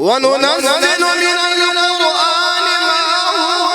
वनुनज़्ज़िलु मिनल क़ुरआनि मा हुवा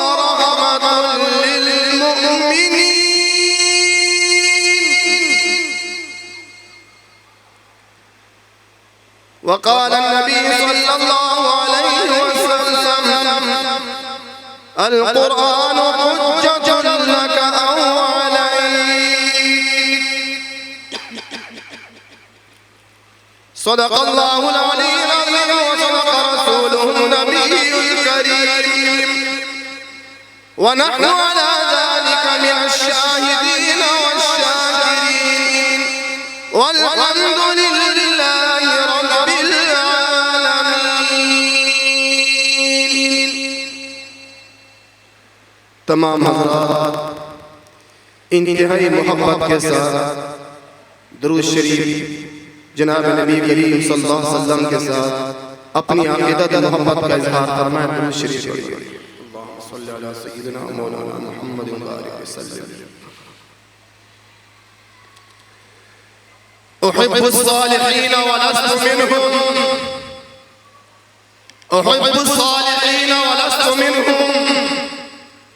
व रहमतुन लिल मुमिनीन। वक़ाल नबी सल्लल्लाहु अलैहि वसल्लम अल क़ुरआन हुज्जतुन लका औ सदक़ल्लाहुल अलीयुल अज़ीम व सदक़ रसूलुहुन नबियुल करीम व नहनु अला ज़ालिका मिनश शाहिदीन वश्शाकिरीन वल्हम्दुलिल्लाहि रब्बिल आलमीन। तमाम हज़रात इंतहाई मोहब्बत के साथ दुरूद शरीफ जनाब नबी करीम सल्लल्लाहु अलैहि वसल्लम के साथ अपनी अक़ीदत मोहब्बत का इज़हार फरमाएं। दुरूद शरीफ पढ़िए। अल्लाहुम्मा सल्लि अला सय्यिदिना मौलाना मुहम्मद व बारिक वसल्लम। उहिब्बुस सालिहीन व लस्तु मिनहुम, उहिब्बुस सालिहीन व लस्तु मिनहुम,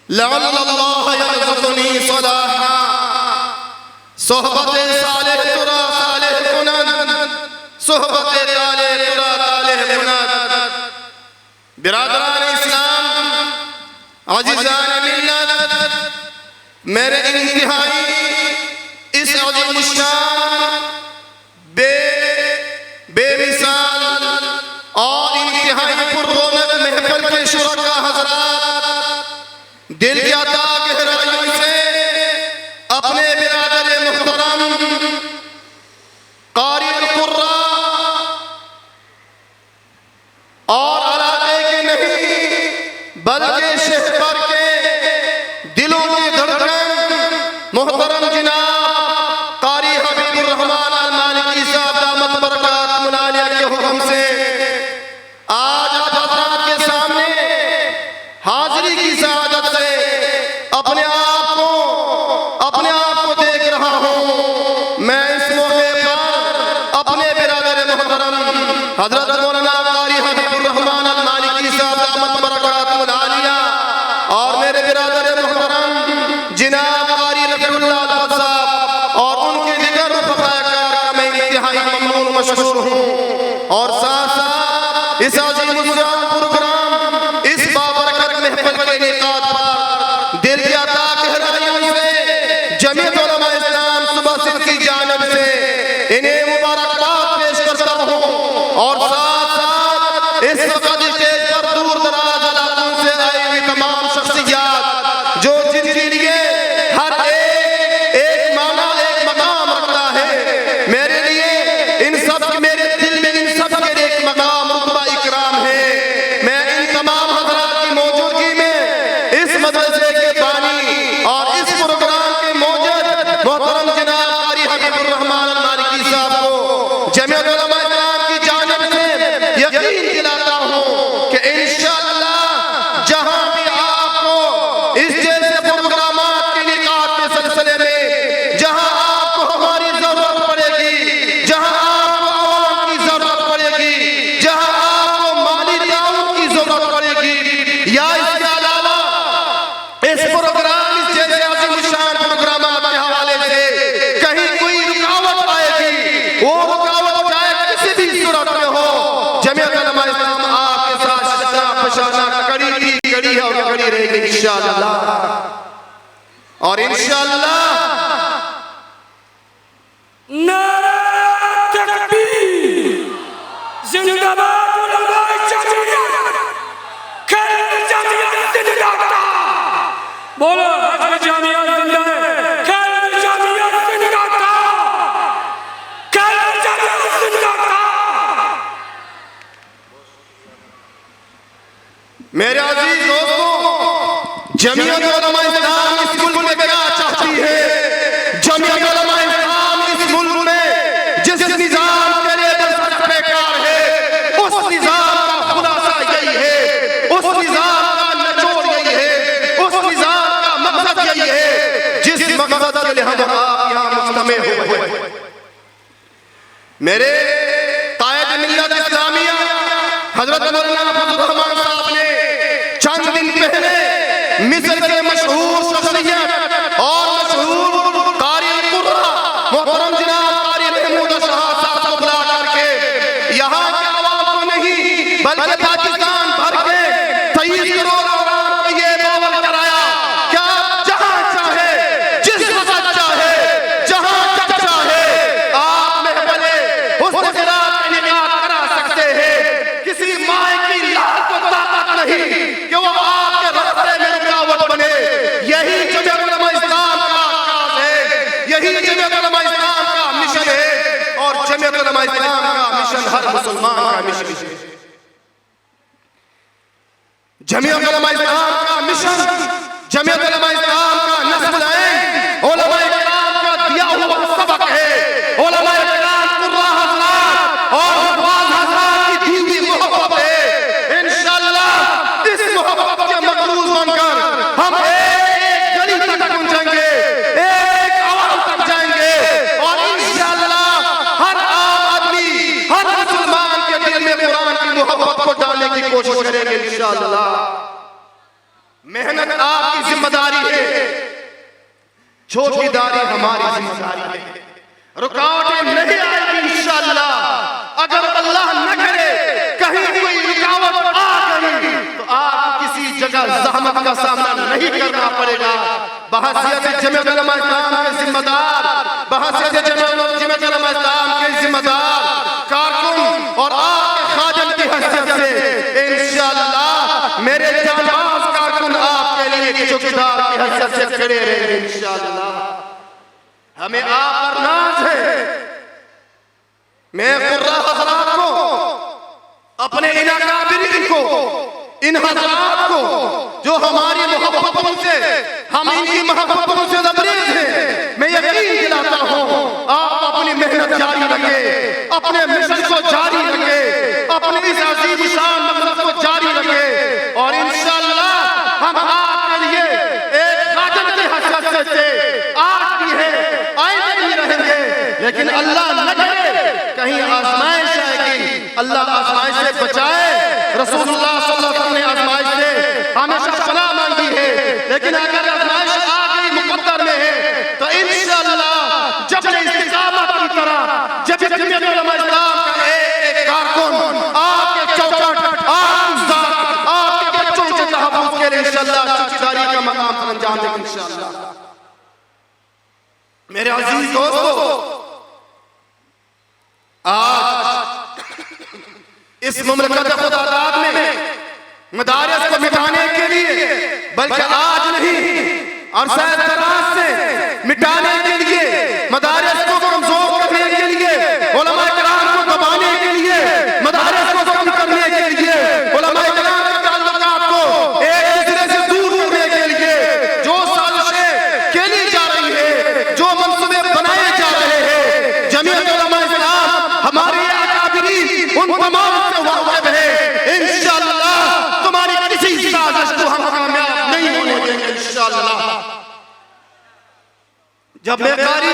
लअल्लल्लाह यरज़ुक़नी सलाहा। सोहबत सालिह तुरा सालिह कुनन, सोहबत तालिह तुरा तालिह कुनन। बिरादरान इस्लाम, अज़ीज़ान मिल्लत, मेरे इंतहाई इस अज़ीम शान बेमिसाल और इंतहाई पुररौनक महफिल के शुरका हज़रात, दिल की अता गहराइयों से अपने बिरादर मुहतरम कारी कुर्रा और इलाके के नहीं बल्कि शहर के दिलों की धड़कन मुहतरम जनाब कारी हबीबुर रहमान अल मालिकी साहब दामत बरकातुहुल आलिया के हुक्म से आज आप हज़रात के सामने हाज़िरी की सआदत से अपने आप को देख रहा हूँ। मैं इस मौके पर अपने बिरादर मुहतरम हज़रत मौलाना कारी हबीबुर रहमान अल मालिकी साहब दामत बरकातुहुल आलिया और मेरे बिरादर मुहतरम जनाब कारी रफ़ीउल्लाह अल साहब और उनके दिगर रफ़ाकार का मैं इंतहाई ममनून मशकूर हूँ। और साथ साथ इस अज़ीम शान प्रोग्राम, इस बाबरकत महफिल के इनेकाद पर दिल की अता गहराइयों से जमीयत उलमा इस्लाम सुबह सिंध की जानिब से इन्हें मुबारकबाद पेश करता हूँ। और साथ साथ इस वक्त स्टेज पर दूर दराज इलाकों से आई हुई तमाम शख्सियात जो जिनके लिए हर एक माना एक मकाम रखता है, मेरे लिए इन सब मेरे दिल में इन सब के एक मकाम रुतबा इकराम है। मैं इन तमाम हज़रात की मौजूदगी में इस मदरसे के बानी और इस प्रोग्राम के मौजूद मोहतरम जनाब कारी हबीबुर रहमान अल मालिकी साहब को जमीयत उलमा इस्लाम की जानिब से यकीन दिलाता हूँ कि इंशाअल्लाह जहाँ भी आपको इस जैसे प्रोग्रामात के निकात के सिलसिले में जहाँ आपको हमारी जरूरत पड़ेगी, जहाँ आपको आवाम की जरूरत पड़ेगी, जहाँ आपको माली ताउन की जरूरत पड़ेगी, या इसके अलावा इस प्रोग्राम इस जैसे अज़ीम शान प्रोग्रामात के हवाले से कहीं कोई रुकावट आएगी, वो रुकावट चाहे किसी भी सूरत में हो, जमीयत उलमा इस्लाम आपके साथ शाना पशाना कड़ी है और कड़ी रहेगी इंशाअल्लाह। और इंशाअल्लाह नारे तकबीर, जिंदाबाद उलमाए जमीयत, खैर जमीयत जिंदाबाद, बोलो हज़रत जमीयत जिंदाबाद, खैर जमीयत जिंदाबाद, खैर जमीयत जिंदाबाद। मेरे अजीज दोस्तों, जमीयत उलमा इस्लाम इस मुल्क में क्या चाहती है? जमीयत उलमा इस्लाम इस मुल्क में जिस निजाम के लिए दस्तक बेकार है, उस निजाम का खुलासा यही है, उस निजाम का निचोड़ यही है, उस निजाम का मकसद यही है जिस मकसद के लिए हम आप यहाँ मुज्तमे हुए हैं। मेरे कायद मिल्लत इस्लामिया हजरत मौलाना फजल रहमान साहब ने चंद दिन पहले मिस्र के मशहूर शख्सियत और मशहूर कारी कुर्रा मोहतरम जनाब कारी महमूद शहाब साहब को बुला करके यहाँ के आवाम को नहीं बल्कि पाकिस्तान भर के 23 करोड़ आवाम को ये बावर कराया क्या जहाँ चाहे जिस वक्त चाहे जहाँ तक चाहे आप महफिले हुस्न क़िरात का इनेकाद करा सकते हैं। किसी माए की लाल को ताकत नहीं कि वो आपके रास्ते में रुकावट बने। यही जमीयत उलमा इस्लाम का काम है, यही जमीयत उलमा इस्लाम का मिशन है और जमीयत उलमा इस्लाम का मिशन हर मुसलमान का मिशन है। जमीयत उलमा इस्लाम का मिशन, जमीयत उलमा इस्लाम का नस्ल है, उलमा इकराम का दिया हुआ सबक है, उलमा इकराम कुर्रा हज़रात और हुफ़ाज़ हज़रात की दी हुई मोहब्बत है। इंशाअल्लाह इस मोहब्बत के मक़रूज़ बनकर हम एक गली तक पहुंचेंगे, एक आवाम तक जाएंगे और इंशाअल्लाह हर आम आदमी, हर मुसलमान के दिल में कुरान की मोहब्बत को डालने की कोशिश करेंगे इंशाअल्लाह। मेहनत आपकी जिम्मेदारी है, चौकीदारी हमारी जिम्मेदारी है। रुकावटें नहीं आएगी इंशाअल्लाह। अगर अल्लाह न करे कहीं कोई रुकावट आ गई तो आपको किसी जगह ज़हमत का सामना नहीं करना पड़ेगा। बहसियत जमीयत उलमा इस्लाम के जिम्मेदार, बहसियत जमीयत उलमा इस्लाम के जिम्मेदार कारकुन और आपके खादिम की हैसियत से इंशाअल्लाह मेरे जांबाज कारकुन आपके लिए चौकीदार की हैसियत से खड़े रहेंगे इंशाअल्लाह। हमें आप पर नाज है। मैं कुर्रा हज़रात को, अपने इन अकाबिरीन को, इन हज़रात को जो हमारी मोहब्बतों से, हम इनकी मोहब्बतों से लबरेज हैं, मैं यकीन दिलाता हूँ आप अपनी मेहनत जारी रखें, अपने मिशन को जारी रखें, अपने इस अजीम शान मकसद को जारी रखें और इंशाअल्लाह हम आपके लिए एक खादिम की हैसियत से आज भी है, आइंदा भी रहेंगे। लेकिन अल्लाह न करे कहीं आजमाइश आएगी, अल्लाह आजमाइश से बचाए। रसूलुल्लाह सल्लल्लाहु अलैहि वसल्लम ने आजमाइश से हमेशा पनाह मांगी है, लेकिन अगर आजमाइश आ गई मुकद्दर में है तो इंशाअल्लाह जब इस्तिकामत की तरह जब जमीयत उलमा इस्लाम का एक कारकुन आपके चौखट, आपकी ज़ात, आपके बच्चों के तहफ़्फ़ुज़ के लिए इंशाअल्लाह चौकीदारी का मकाम पर अंजाम देंगे इंशाअल्लाह। मेरे अजीज दोस्तों, आज इस मुमलकत खुदादाद में मदारिस को मिटाने के लिए, बल्कि आज नहीं अरसा दराज से मिटाने के लिए, मदारिस को कमजोर करने के लिए, उलमा इकराम को दबाने के लिए, मदारिस को कम करने के लिए, उलमा इकराम के ताल्लुकात को एक दूसरे से दूर करने के लिए जो साजिशें खेली जा रही है, जो मंसूबे बनाए जा रहे हैं, जमीयत उलमा इस्लाम हमारे अकाबिरीन उन तमाम से वाकिफ है। इंशाअल्लाह तुम्हारी किसी साजिश को हम कामयाब नहीं होने देंगे इंशाअल्लाह। जब मैं कारी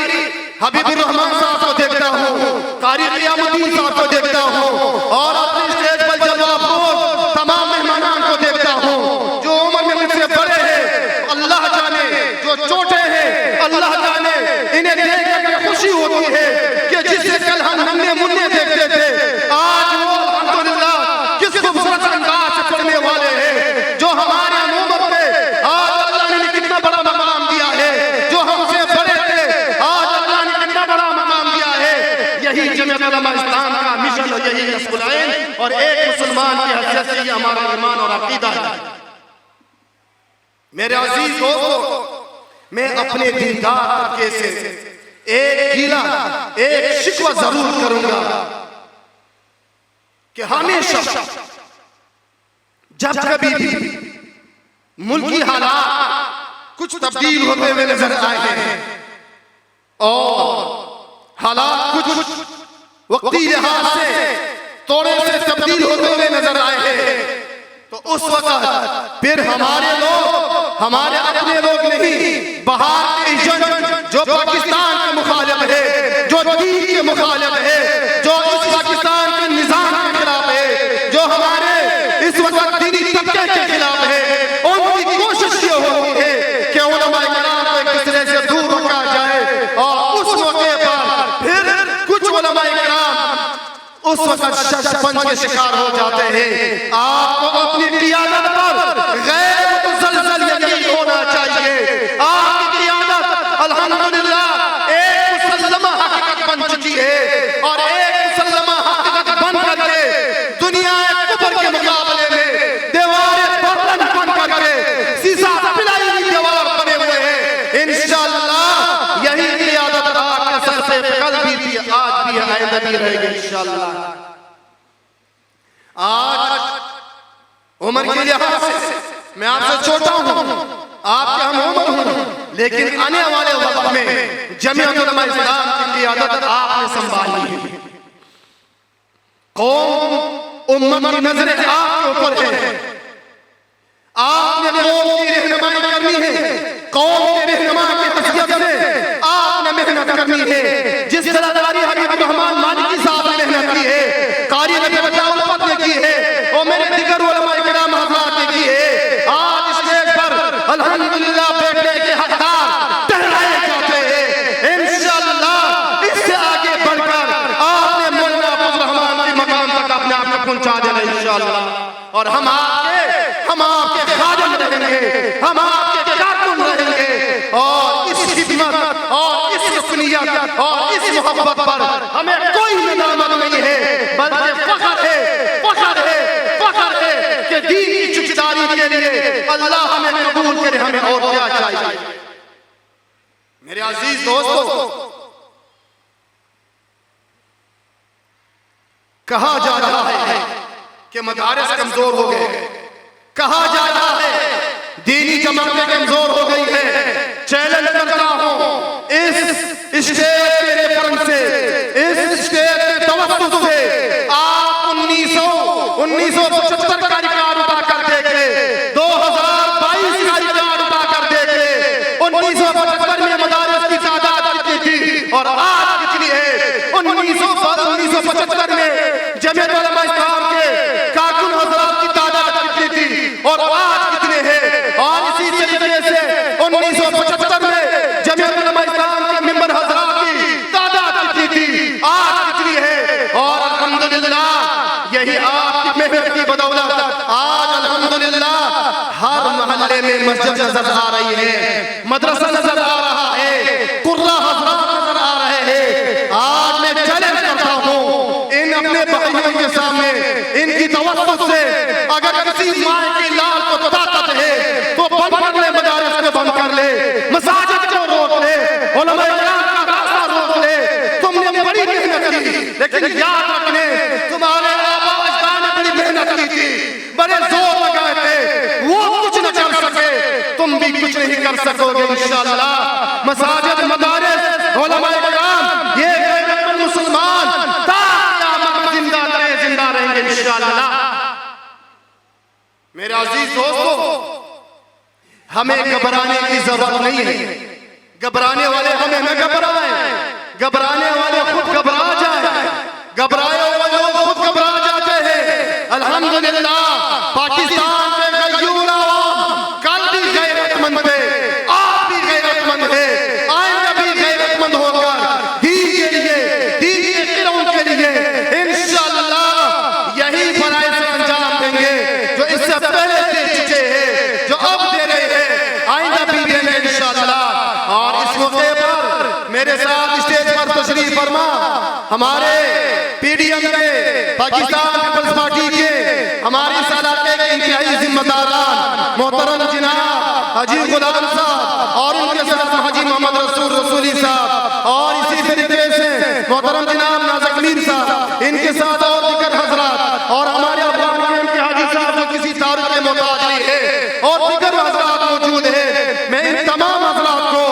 हबीबुर रहमान साहब को देखता हूँ, कारी क़ियामुद्दीन साहब को देखता हूँ और अपने स्टेज पर जब अफरोज तमाम मेहमानान को देखता हूँ जो उम्र में मुझसे बड़े हैं, अल्लाह जाने, जो छोटे हैं अल्लाह जाने, इन्हें देख कर खुशी होती है कि जिसे कल हम नन्हे मुन्ने देखते थे आज वो अल्हम्दुलिल्लाह किस खूबसूरत अंदाज से पढ़ने वाले हैं। जो हमारे उम्र पे आज अल्लाह ने कितना बड़ा मकाम दिया है, जो हमसे बड़े थे आज अल्लाह ने कितना बड़ा मकाम दिया है। यही जमीयत उलमा इस्लाम का मिशन और यही नस्ल आइन और एक मुसलमान की हैसियत से ये हमारा ईमान और अकीदा है। मेरे अजीज दोस्तों, मैं अपने दीनदार तबके से एक गीला, एक शिकवा जरूर करूंगा कि हमेशा जब कभी भी मुल्की हालात कुछ तब्दील होते हुए नजर आए हैं और हालात कुछ वक्ती लिहाज से थोड़े से तब्दील होते हुए नजर आए हैं तो उस वक्त फिर हमारे लोग, हमारे अपने लोग नहीं, बाहर के एजेंट जो पाकिस्तान के मुखालिफ है, जो दीन के मुखालिफ है, जो उस वक्त शशपंच के शिकार हो जाते हैं। आपको अपनी क़ियादत पर गैर मुतज़लज़ल यकीन होना चाहिए। आपकी क़ियादत अल्हम्दुलिल्लाह एक मुसल्लमा हकीकत बन चुकी है और एक मुसल्लमा हकीकत बन करके दुनिया कुफर के मुकाबले में दीवारें बर्तन बन करके शीशा पिलाई हुई दीवार बने हुए हैं। इंशाअल्लाह यही क़ियादत आपके सर पे कल भी थी, आज भी है, आइंदा भी रहेगी इंशाअल्लाह। आज उम्र के लिहाज से मैं आपसे छोटा हूं, आपके हम उम्र हूं, लेकिन आने वाले वक्त में जमीयत उलमा इस्लाम की क़ियादत आपने संभाली है। कौम उम्मत की नजरें आपके ऊपर है। आपने कौम की रहनुमाई करनी है। कौम के रहनुमा की हैसियत से आपने मेहनत करनी है। जिस तरह कारी हबीब रहमान मालिकी साहब ने मेहनत की है, कारी रबी बचाउल्फत ने की है और मेरे दिगर उलमा इकराम हज़रात ने की है। आज स्टेज पर अल्हम्दुलिल्लाह बैठने के हकदार टहराए जाते हैं। इंशाअल्लाह इससे आगे बढ़कर आपने मौलाना फजल रहमान के मकाम तक अपने आप को पहुंचा देना इंशाअल्लाह। और हम आपके खादिम रहेंगे, हम आपके कारकुन रहेंगे और इस खिदमत और इस रुकनियत और इस मोहब्बत पर हमें कोई नदामत नहीं है, बल्कि फख्र है कि दीन की चुकीदारी के लिए अल्लाह हमें कबूल करे। हमें और क्या चाहिए? मेरे अजीज दोस्तों, कहा जा रहा है कि मदारिस कमजोर हो गए, कहा जा रहा है दीनी जमातें कमजोर हो गई है। चैलेंज करता हूं इस स्टेज के रेफरेंस से, इस स्टेज के तवज्जुह से आप 1975 का रिकॉर्ड उठा कर देखे, 2022 का रिकॉर्ड उठा कर देखे। 1975 में मदारिस की तादाद कितनी थी और आज कितनी है? 1975 में जमीयत उलमा इस्लाम के कारकुन हज़रात की तादाद कितनी थी और आज कितने हैं? और इसी तरीके से 1975 में जमीयत उलमा इस्लाम के मेंबर हज़रात की तादाद कितनी थी, आज कितनी है? और अल्हम्दुलिल्लाह यही आपकी मेहनत की बदौलत आज अल्हम्दुलिल्लाह हर मोहल्ले में मस्जिद नजर आ रही है, मदरसा नजर आ रहा है, कुर्रा हज़रात नजर आ रहे हैं। आज मैं चैलेंज करता हूं इन अपने भाइयों के सामने, इनकी तवज्जुह से अगर किसी माँ की लाल को ताकत है तो बंद कर ले, मदारिस को बंद कर ले, मसाजिद को रोक ले, उलमा इकराम का रास्ता रोक ले। तुमने बड़ी मेहनत की, लेकिन याद रखने तुम्हारे आबा अजदाद ने बड़ी मेहनत की थी, बड़े जोर लगाए थे, वो कुछ न कर सके, तुम भी कुछ नहीं कर सकोगे इंशाअल्लाह। मसाजिद, मदारिस, उलमा इकराम, ये गैरतमंद मुसलमान ता क़यामत जिंदा रहेंगे इंशाअल्लाह। मेरे अजीज दोस्तों, हमें घबराने की जरूरत नहीं है। घबराने वाले हमें न घबराएं, घबराने वाले खुद घबरा जाए, घबराए हुए लोग खुद घबरा जाते हैं। अल्हम्दुलिल्लाह पाकिस्तान के गयूर आवाम कल भी गैरतमंद थे, आज भी गैरतमंद है, आइंदा भी गैरतमंद होकर दीन के लिए, दीन के क़िरओं के लिए इंशाअल्लाह यही फराइज़ अंजाम देंगे जो इससे पहले दे चुके हैं, जो अब दे रहे हैं, आइंदा भी देंगे इंशाअल्लाह। और इस मौके पर मेरे साथ स्टेज पर तशरीफ फरमा हमारे पीडीएम के, पाकिस्तान पीपल्स पार्टी के हमारे इस इलाके के इंतहाई जिम्मेदारान मोहतरम जनाब हाजी गुलाम साहब और उनके साथ हाजी मोहम्मद रसूली साहब और इसी तरीके से मोहतरम जनाब नाज़िक मीर साहब, इनके साथ और दीगर हज़रात और हमारे अफगान के हाजी साहब जो किसी तारुफ के मोहताज नहीं है और दीगर हज़रात मौजूद है। मैं इन तमाम हज़रात को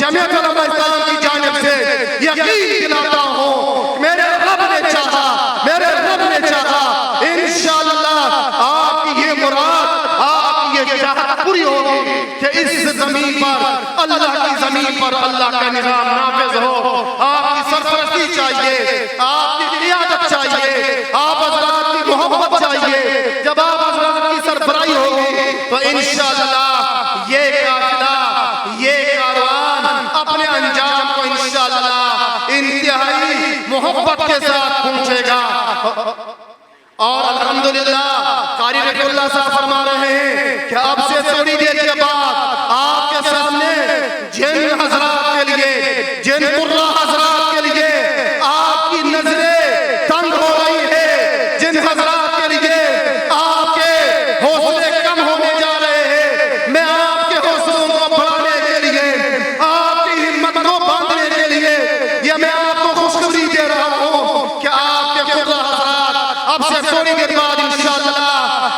जमीयत उलमा इस्लाम की जानिब से यकीन दिलाता हूँ, मेरे रब ने चाहा, मेरे रब ने चाहा इंशाअल्लाह आपकी ये मुराद, आपकी ये चाहत पूरी होगी कि इस जमीन पर, अल्लाह की जमीन पर अल्लाह का निज़ाम नाफिज हो। आपकी सरपरस्ती चाहिए, आपकी क़ियादत चाहिए, आप हज़रात की मोहब्बत चाहिए। जब आप हज़रात की सरबराही होगी तो इंशाअल्लाह ये काफ़िला, ये कारवान अपने अंजाम को इंशाअल्लाह इंतहाई मोहब्बत के साथ पहुंचेगा। और अल्हम्दुलिल्लाह कारी रफ़ीउल्लाह साहब फरमा रहे हैं कि अब से थोड़ी देर के बाद आपके सामने जिन हजरात के लिए, जिन कुर्रा हजरात के लिए आपकी नजरें तंग हो रही है, जिन हजरात के लिए आपके हौसले कम होने जा रहे हैं, मैं आपके हौसलों को बढ़ाने के लिए, आपकी हिम्मत को बांधने के लिए ये मैं आपको खुशखबरी दे रहा हूँ कि आपके कुर्रा हजरात अब से थोड़ी देर बाद इंशाअल्लाह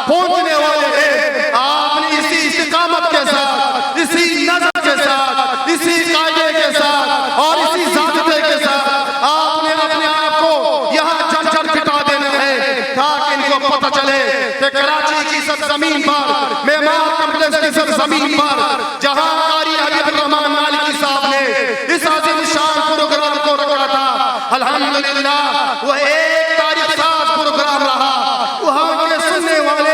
पहुंचने वाले हैं। आपने इसी इस्तिकामत के साथ, इसी नज़र के साथ, इसी कायदे के साथ और इसी ज़ाबिते के साथ आपने अपने आप को यहाँ जम पिटा देना है ताकि इनको पता चले कि कराची की सरजमीन पर, मेमार कॉम्प्लेक्स की सरजमीन पर, जहाँ कारी हबीबुर रहमान मालिकी साहब ने इस आज़िम शान प्रोग्राम को रखा था, अल्हम्दुलिल्लाह वह एक तारीख साज प्रोग्राम रहा। वहाँ के सुनने वाले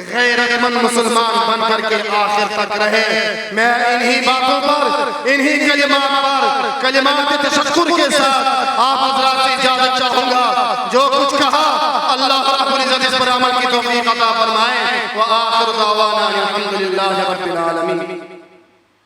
गैरतमंद मुसलमान बन करके आखिर तक रहे। मैं इन्हीं बातों पर, इन्हीं कलिमात पर, कलिमात तशक्कुर के साथ आप हज़रात से इजाज़त चाहूँगा। जो कुछ कहा अल्लाह रब्बुल इज़्ज़त इस पर अमल की तौफीक अता फरमाए। व आखिर दावाना अल्हम्दुलिल्लाहि रब्बिल आलमीन।